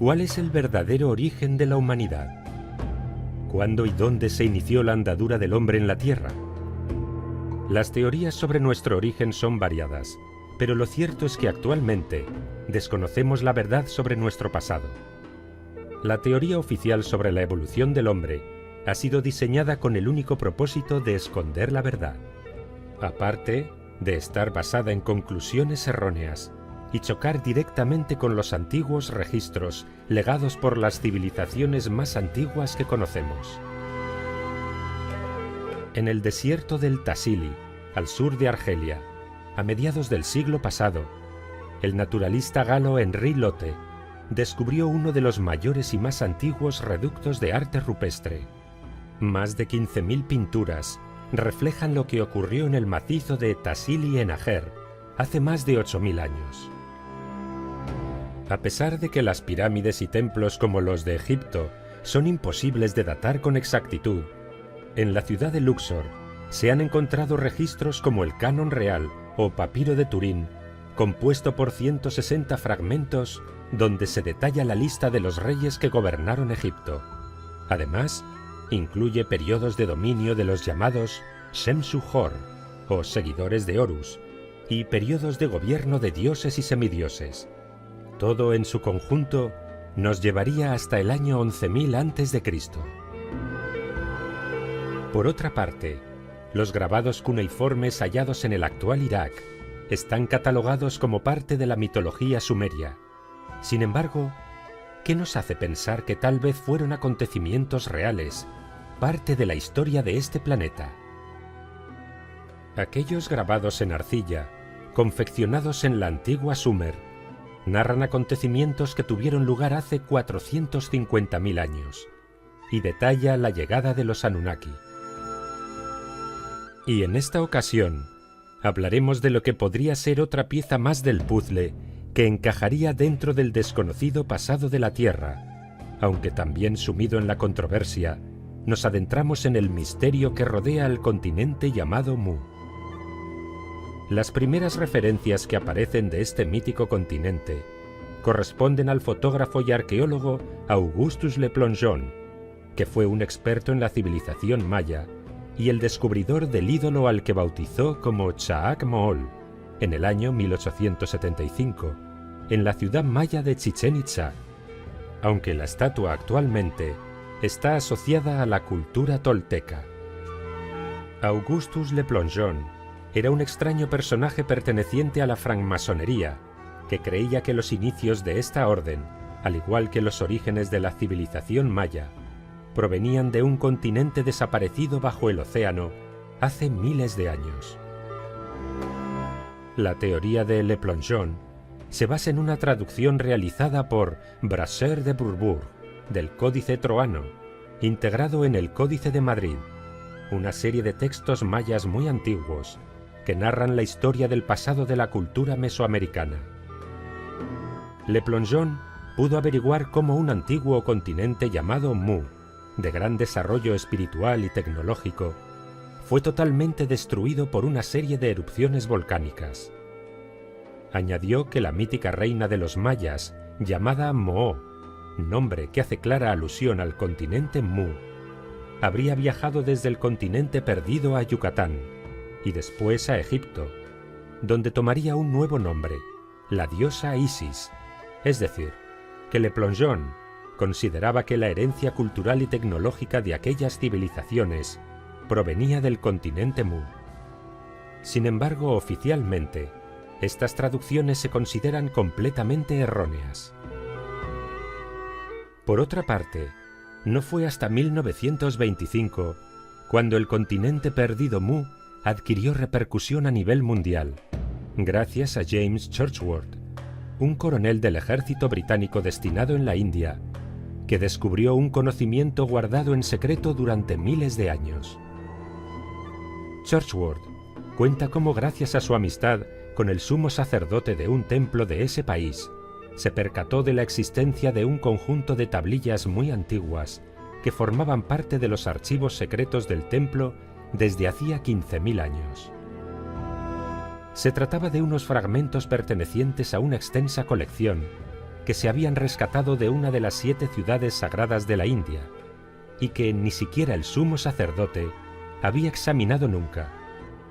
¿Cuál es el verdadero origen de la humanidad? ¿Cuándo y dónde se inició la andadura del hombre en la Tierra? Las teorías sobre nuestro origen son variadas, pero lo cierto es que actualmente desconocemos la verdad sobre nuestro pasado. La teoría oficial sobre la evolución del hombre ha sido diseñada con el único propósito de esconder la verdad. Aparte de estar basada en conclusiones erróneas y chocar directamente con los antiguos registros legados por las civilizaciones más antiguas que conocemos. En el desierto del Tassili, al sur de Argelia, a mediados del siglo pasado, el naturalista galo Henri Lotte descubrió uno de los mayores y más antiguos reductos de arte rupestre. Más de 15.000 pinturas reflejan lo que ocurrió en el macizo de Tassili en Ager hace más de 8.000 años. A pesar de que las pirámides y templos como los de Egipto son imposibles de datar con exactitud, en la ciudad de Luxor se han encontrado registros como el Canon Real o Papiro de Turín, compuesto por 160 fragmentos donde se detalla la lista de los reyes que gobernaron Egipto. Además, incluye periodos de dominio de los llamados Shemsu-Hor, o seguidores de Horus, y periodos de gobierno de dioses y semidioses. Todo en su conjunto nos llevaría hasta el año 11.000 a.C. Por otra parte, los grabados cuneiformes hallados en el actual Irak están catalogados como parte de la mitología sumeria. Sin embargo, ¿qué nos hace pensar que tal vez fueron acontecimientos reales, parte de la historia de este planeta? Aquellos grabados en arcilla, confeccionados en la antigua Sumer, narran acontecimientos que tuvieron lugar hace 450.000 años y detalla la llegada de los Anunnaki. Y en esta ocasión hablaremos de lo que podría ser otra pieza más del puzzle que encajaría dentro del desconocido pasado de la Tierra, aunque también sumido en la controversia, nos adentramos en el misterio que rodea al continente llamado Mu. Las primeras referencias que aparecen de este mítico continente corresponden al fotógrafo y arqueólogo Augustus Le Plongeon, que fue un experto en la civilización maya y el descubridor del ídolo al que bautizó como Chaak Mool en el año 1875, en la ciudad maya de Chichén Itzá, aunque la estatua actualmente está asociada a la cultura tolteca. Augustus Le Plongeon era un extraño personaje perteneciente a la francmasonería, que creía que los inicios de esta orden, al igual que los orígenes de la civilización maya, provenían de un continente desaparecido bajo el océano hace miles de años. La teoría de Le Plongeon se basa en una traducción realizada por Brasseur de Bourbourg del Códice Troano, integrado en el Códice de Madrid, una serie de textos mayas muy antiguos que narran la historia del pasado de la cultura mesoamericana. Le Plongeon pudo averiguar cómo un antiguo continente llamado Mu, de gran desarrollo espiritual y tecnológico, fue totalmente destruido por una serie de erupciones volcánicas. Añadió que la mítica reina de los mayas, llamada Mo'o, nombre que hace clara alusión al continente Mu, habría viajado desde el continente perdido a Yucatán y después a Egipto, donde tomaría un nuevo nombre, la diosa Isis, es decir, que Le Plongeon consideraba que la herencia cultural y tecnológica de aquellas civilizaciones provenía del continente Mu. Sin embargo, oficialmente, estas traducciones se consideran completamente erróneas. Por otra parte, no fue hasta 1925 cuando el continente perdido Mu adquirió repercusión a nivel mundial, gracias a James Churchward, un coronel del ejército británico destinado en la India, que descubrió un conocimiento guardado en secreto durante miles de años. Churchward cuenta cómo, gracias a su amistad con el sumo sacerdote de un templo de ese país, se percató de la existencia de un conjunto de tablillas muy antiguas que formaban parte de los archivos secretos del templo desde hacía 15.000 años. Se trataba de unos fragmentos pertenecientes a una extensa colección que se habían rescatado de una de las 7 ciudades sagradas de la India, y que ni siquiera el sumo sacerdote había examinado nunca,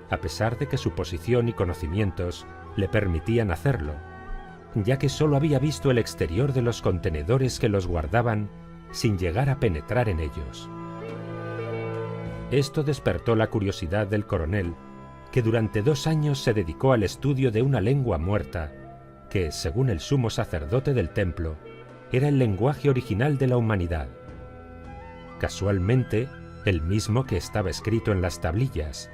a pesar de que su posición y conocimientos le permitían hacerlo, ya que solo había visto el exterior de los contenedores que los guardaban sin llegar a penetrar en ellos. Esto despertó la curiosidad del coronel, que durante 2 años se dedicó al estudio de una lengua muerta, que, según el sumo sacerdote del templo, era el lenguaje original de la humanidad. Casualmente, el mismo que estaba escrito en las tablillas,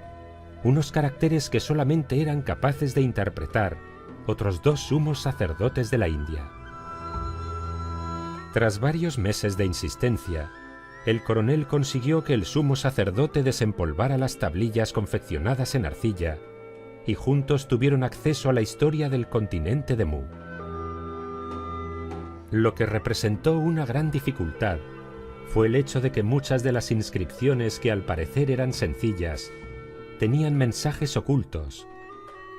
unos caracteres que solamente eran capaces de interpretar otros 2 sumos sacerdotes de la India. Tras varios meses de insistencia, el coronel consiguió que el sumo sacerdote desempolvara las tablillas confeccionadas en arcilla, y juntos tuvieron acceso a la historia del continente de Mu. Lo que representó una gran dificultad fue el hecho de que muchas de las inscripciones, que al parecer eran sencillas, tenían mensajes ocultos,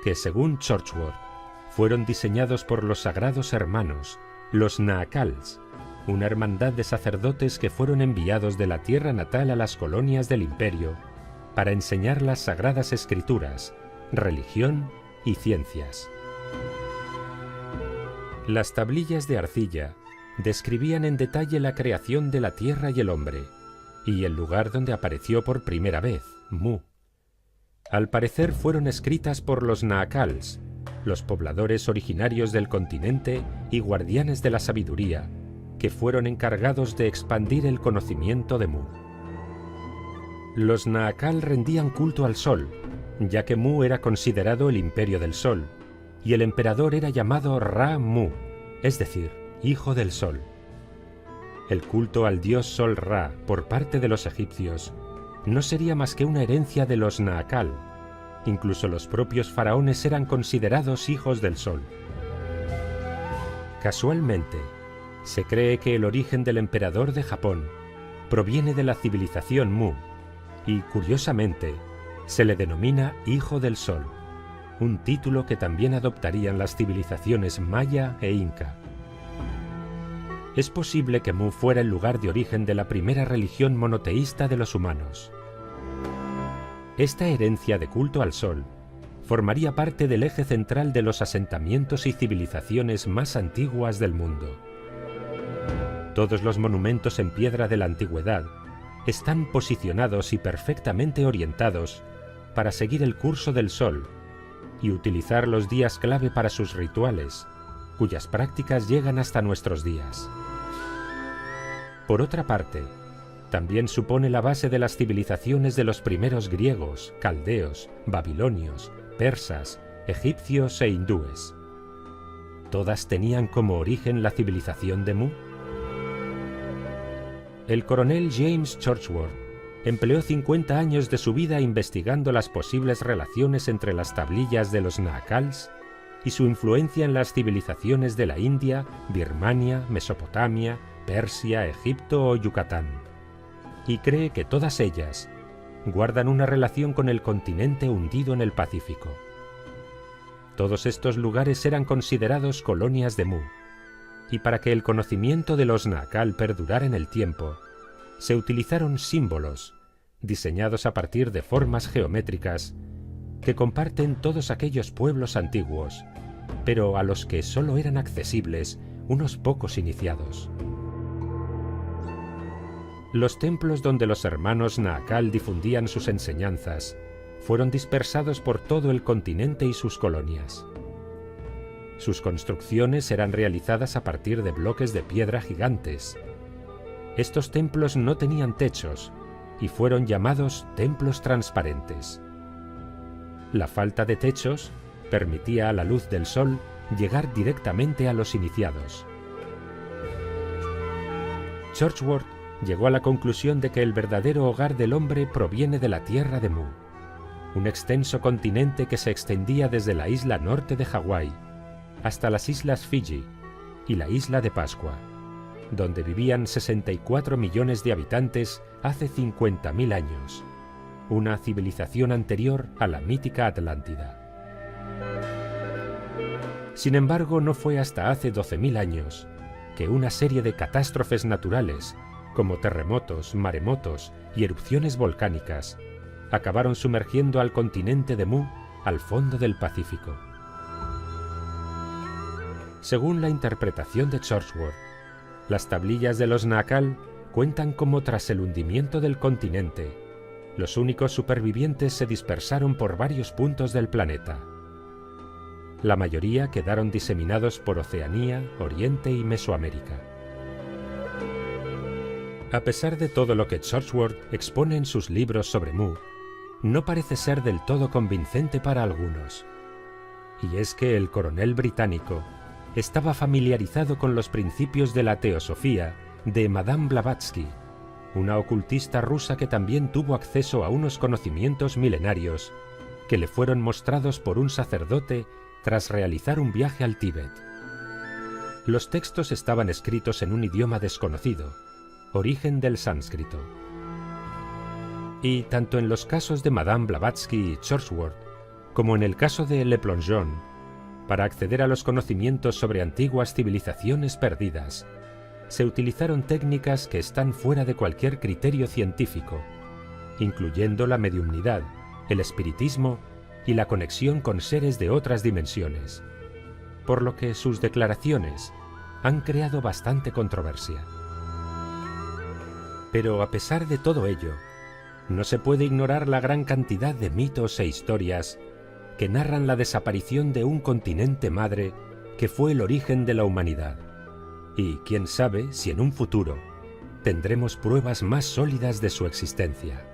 que según Churchward fueron diseñados por los Sagrados Hermanos, los Naakals, una hermandad de sacerdotes que fueron enviados de la tierra natal a las colonias del imperio para enseñar las Sagradas Escrituras, religión y ciencias. Las tablillas de arcilla describían en detalle la creación de la tierra y el hombre, y el lugar donde apareció por primera vez, Mu. Al parecer fueron escritas por los Naakals, los pobladores originarios del continente y guardianes de la sabiduría, que fueron encargados de expandir el conocimiento de Mu. Los Naakal rendían culto al sol, ya que Mu era considerado el imperio del sol, y el emperador era llamado Ra-Mu, es decir, hijo del sol. El culto al dios Sol Ra por parte de los egipcios no sería más que una herencia de los Naakal. Incluso los propios faraones eran considerados hijos del sol. Casualmente, se cree que el origen del emperador de Japón proviene de la civilización Mu, y curiosamente, se le denomina Hijo del Sol, un título que también adoptarían las civilizaciones maya e inca. Es posible que Mu fuera el lugar de origen de la primera religión monoteísta de los humanos. Esta herencia de culto al sol formaría parte del eje central de los asentamientos y civilizaciones más antiguas del mundo. Todos los monumentos en piedra de la antigüedad están posicionados y perfectamente orientados para seguir el curso del sol y utilizar los días clave para sus rituales, cuyas prácticas llegan hasta nuestros días. Por otra parte, también supone la base de las civilizaciones de los primeros griegos, caldeos, babilonios, persas, egipcios e hindúes. ¿Todas tenían como origen la civilización de Mu? El coronel James Churchward empleó 50 años de su vida investigando las posibles relaciones entre las tablillas de los Naakals y su influencia en las civilizaciones de la India, Birmania, Mesopotamia, Persia, Egipto o Yucatán, y cree que todas ellas guardan una relación con el continente hundido en el Pacífico. Todos estos lugares eran considerados colonias de Mu, y para que el conocimiento de los Naakal perdurara en el tiempo, se utilizaron símbolos, diseñados a partir de formas geométricas, que comparten todos aquellos pueblos antiguos, pero a los que solo eran accesibles unos pocos iniciados. Los templos donde los hermanos Naakal difundían sus enseñanzas fueron dispersados por todo el continente y sus colonias. Sus construcciones eran realizadas a partir de bloques de piedra gigantes. Estos templos no tenían techos y fueron llamados templos transparentes. La falta de techos permitía a la luz del sol llegar directamente a los iniciados. Churchward llegó a la conclusión de que el verdadero hogar del hombre proviene de la tierra de Mu, un extenso continente que se extendía desde la isla norte de Hawái hasta las islas Fiji y la isla de Pascua, donde vivían 64 millones de habitantes hace 50.000 años, una civilización anterior a la mítica Atlántida. Sin embargo, no fue hasta hace 12.000 años que una serie de catástrofes naturales, como terremotos, maremotos y erupciones volcánicas, acabaron sumergiendo al continente de Mu al fondo del Pacífico. Según la interpretación de Churchward, las tablillas de los Naacal cuentan cómo tras el hundimiento del continente, los únicos supervivientes se dispersaron por varios puntos del planeta. La mayoría quedaron diseminados por Oceanía, Oriente y Mesoamérica. A pesar de todo lo que Churchward expone en sus libros sobre Mu, no parece ser del todo convincente para algunos. Y es que el coronel británico estaba familiarizado con los principios de la teosofía de Madame Blavatsky, una ocultista rusa que también tuvo acceso a unos conocimientos milenarios que le fueron mostrados por un sacerdote tras realizar un viaje al Tíbet. Los textos estaban escritos en un idioma desconocido, origen del sánscrito. Y tanto en los casos de Madame Blavatsky y Churchward, como en el caso de Le Plongeon, para acceder a los conocimientos sobre antiguas civilizaciones perdidas, se utilizaron técnicas que están fuera de cualquier criterio científico, incluyendo la mediumnidad, el espiritismo y la conexión con seres de otras dimensiones, por lo que sus declaraciones han creado bastante controversia. Pero a pesar de todo ello, no se puede ignorar la gran cantidad de mitos e historias que narran la desaparición de un continente madre que fue el origen de la humanidad. Y quién sabe si en un futuro tendremos pruebas más sólidas de su existencia.